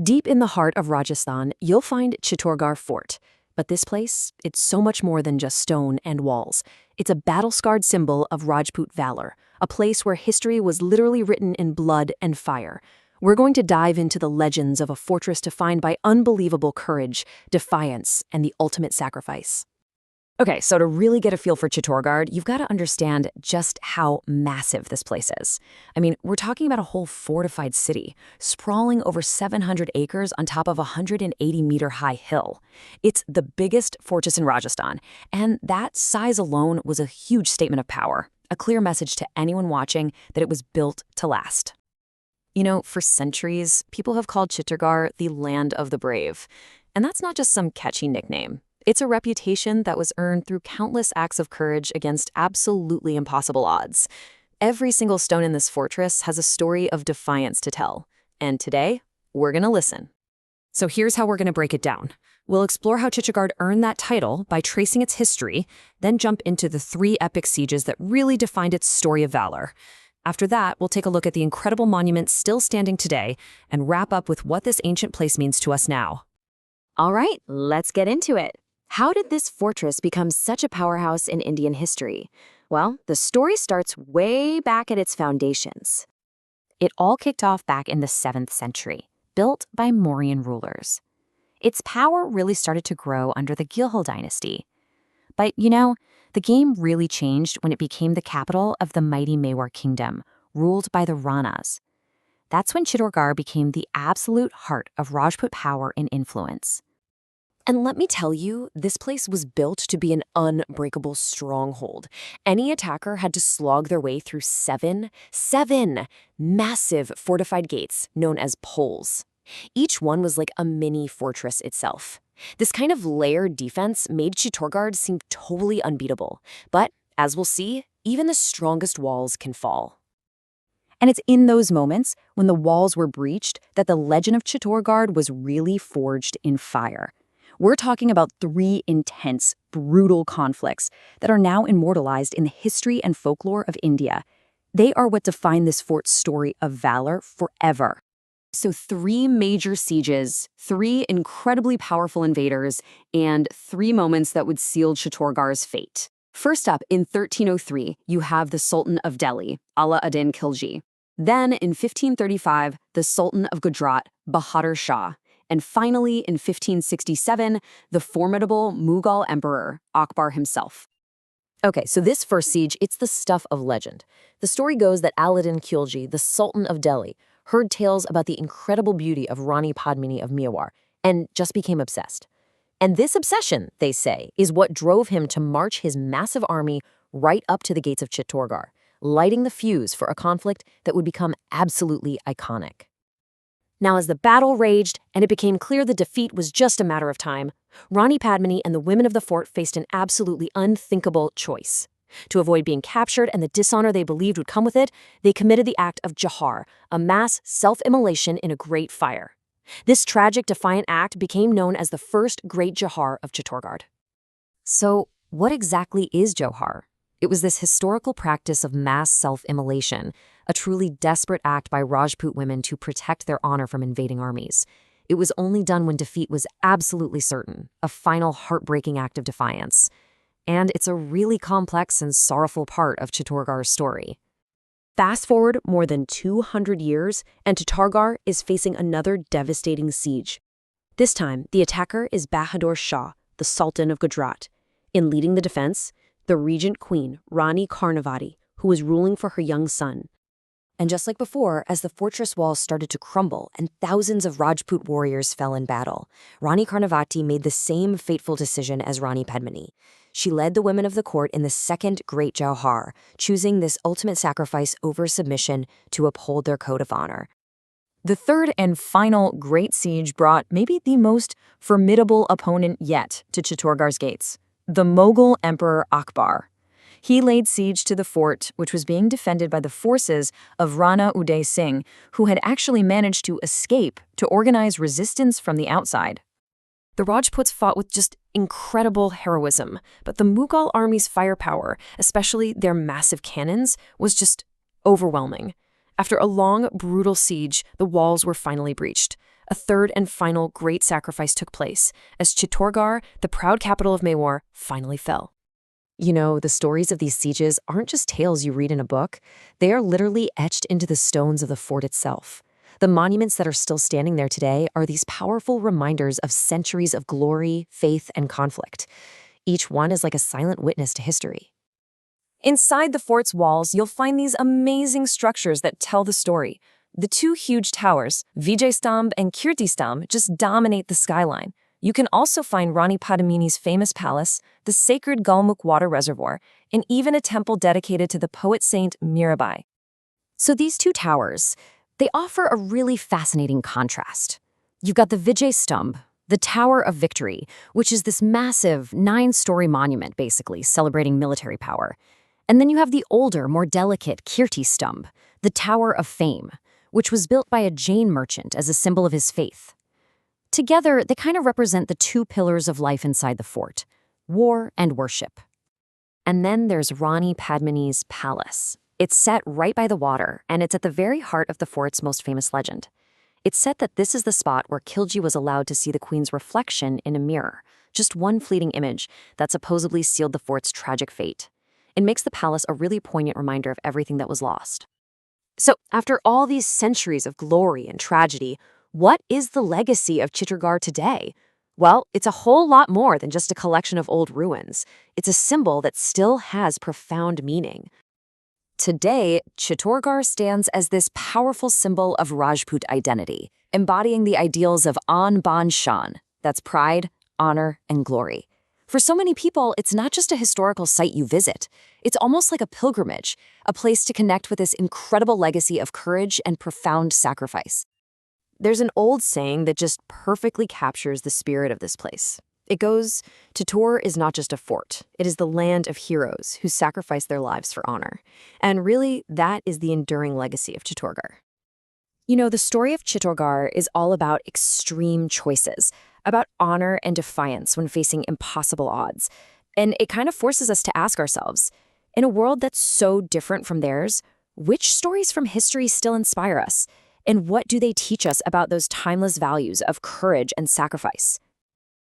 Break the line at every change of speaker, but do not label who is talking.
Deep in the heart of Rajasthan, you'll find Chittorgarh Fort. But this place, it's so much more than just stone and walls. It's a battle-scarred symbol of Rajput valor, a place where history was literally written in blood and fire. We're going to dive into the legends of a fortress defined by unbelievable courage, defiance, and the ultimate sacrifice. Okay, so to really get a feel for Chittorgarh, you've got to understand just how massive this place is. I mean, we're talking about a whole fortified city, sprawling over 700 acres on top of a 180-meter-high hill. It's the biggest fortress in Rajasthan, and that size alone was a huge statement of power, a clear message to anyone watching that it was built to last. You know, for centuries, people have called Chittorgarh the land of the brave. And that's not just some catchy nickname. It's a reputation that was earned through countless acts of courage against absolutely impossible odds. Every single stone in this fortress has a story of defiance to tell. And today, we're going to listen. So here's how we're going to break it down. We'll explore how Chittorgarh earned that title by tracing its history, then jump into the 3 epic sieges that really defined its story of valor. After that, we'll take a look at the incredible monuments still standing today and wrap up with what this ancient place means to us now.
All right, let's get into it. How did this fortress become such a powerhouse in Indian history? Well, the story starts way back at its foundations. It all kicked off back in the 7th century, built by Mauryan rulers. Its power really started to grow under the Gilhal dynasty. But, you know, the game really changed when it became the capital of the mighty Mewar kingdom, ruled by the Ranas. That's when Chittorgarh became the absolute heart of Rajput power and influence.
And let me tell you, this place was built to be an unbreakable stronghold. Any attacker had to slog their way through seven massive fortified gates known as poles. Each one was like a mini fortress itself. This kind of layered defense made Chittorgarh seem totally unbeatable. But, as we'll see, even the strongest walls can fall. And it's in those moments, when the walls were breached, that the legend of Chittorgarh was really forged in fire. We're talking about 3 intense, brutal conflicts that are now immortalized in the history and folklore of India. They are what define this fort's story of valor forever. So 3 major sieges, 3 incredibly powerful invaders, and 3 moments that would seal Chittorgarh's fate. First up, in 1303, you have the Sultan of Delhi, Ala ad-Din Khilji. Then, in 1535, the Sultan of Gujarat, Bahadur Shah. And finally, in 1567, the formidable Mughal emperor, Akbar himself. Okay, so this first siege, it's the stuff of legend. The story goes that Ala ad-Din Khilji, the Sultan of Delhi, heard tales about the incredible beauty of Rani Padmini of Mewar, and just became obsessed. And this obsession, they say, is what drove him to march his massive army right up to the gates of Chittorgarh, lighting the fuse for a conflict that would become absolutely iconic. Now, as the battle raged and it became clear the defeat was just a matter of time, Rani Padmini and the women of the fort faced an absolutely unthinkable choice. To avoid being captured and the dishonor they believed would come with it, they committed the act of jihar, a mass self-immolation in a great fire. This tragic, defiant act became known as the first great jihar of Chittorgarh. So, what exactly is jihar? It was this historical practice of mass self-immolation, a truly desperate act by Rajput women to protect their honor from invading armies. It was only done when defeat was absolutely certain, a final heartbreaking act of defiance. And it's a really complex and sorrowful part of Chittorgarh's story. Fast forward more than 200 years, and Chittorgarh is facing another devastating siege. This time, the attacker is Bahadur Shah, the Sultan of Gujarat. In leading the defense, the regent queen, Rani Karnavati, who was ruling for her young son. And just like before, as the fortress walls started to crumble and thousands of Rajput warriors fell in battle, Rani Karnavati made the same fateful decision as Rani Padmini. She led the women of the court in the second Great Jauhar, choosing this ultimate sacrifice over submission to uphold their code of honor. The third and final great siege brought maybe the most formidable opponent yet to Chittorgarh's gates, the Mughal Emperor Akbar. He laid siege to the fort, which was being defended by the forces of Rana Uday Singh, who had actually managed to escape to organize resistance from the outside. The Rajputs fought with just incredible heroism, but the Mughal army's firepower, especially their massive cannons, was just overwhelming. After a long, brutal siege, the walls were finally breached. a third and final great sacrifice took place as Chittorgarh, the proud capital of Mewar, finally fell.
You know, the stories of these sieges aren't just tales you read in a book. They are literally etched into the stones of the fort itself. The monuments that are still standing there today are these powerful reminders of centuries of glory, faith, and conflict. Each one is like a silent witness to history.
Inside the fort's walls, you'll find these amazing structures that tell the story. The two huge towers, Vijay Stambh and Kirti Stambh, just dominate the skyline. You can also find Rani Padmini's famous palace, the sacred Gulmukh water reservoir, and even a temple dedicated to the poet saint Mirabai.
So these two towers, they offer a really fascinating contrast. You've got the Vijay Stambh, the Tower of Victory, which is this massive 9-story monument, basically, celebrating military power. And then you have the older, more delicate Kirti Stambh, the Tower of Fame, which was built by a Jain merchant as a symbol of his faith. Together, they kind of represent the two pillars of life inside the fort, war and worship. And then there's Rani Padmini's palace. It's set right by the water, and it's at the very heart of the fort's most famous legend. It's said that this is the spot where Khilji was allowed to see the queen's reflection in a mirror, just one fleeting image that supposedly sealed the fort's tragic fate. It makes the palace a really poignant reminder of everything that was lost. So, after all these centuries of glory and tragedy, what is the legacy of Chittorgarh today? Well, it's a whole lot more than just a collection of old ruins. It's a symbol that still has profound meaning. Today, Chittorgarh stands as this powerful symbol of Rajput identity, embodying the ideals of An Ban Shan, that's pride, honor, and glory. For so many people, it's not just a historical site you visit. It's almost like a pilgrimage, a place to connect with this incredible legacy of courage and profound sacrifice. There's an old saying that just perfectly captures the spirit of this place. It goes, Chittor is not just a fort. It is the land of heroes who sacrifice their lives for honor. And really, that is the enduring legacy of Chittorgarh. You know, the story of Chittorgarh is all about extreme choices, about honor and defiance when facing impossible odds. And it kind of forces us to ask ourselves, in a world that's so different from theirs, which stories from history still inspire us? And what do they teach us about those timeless values of courage and sacrifice?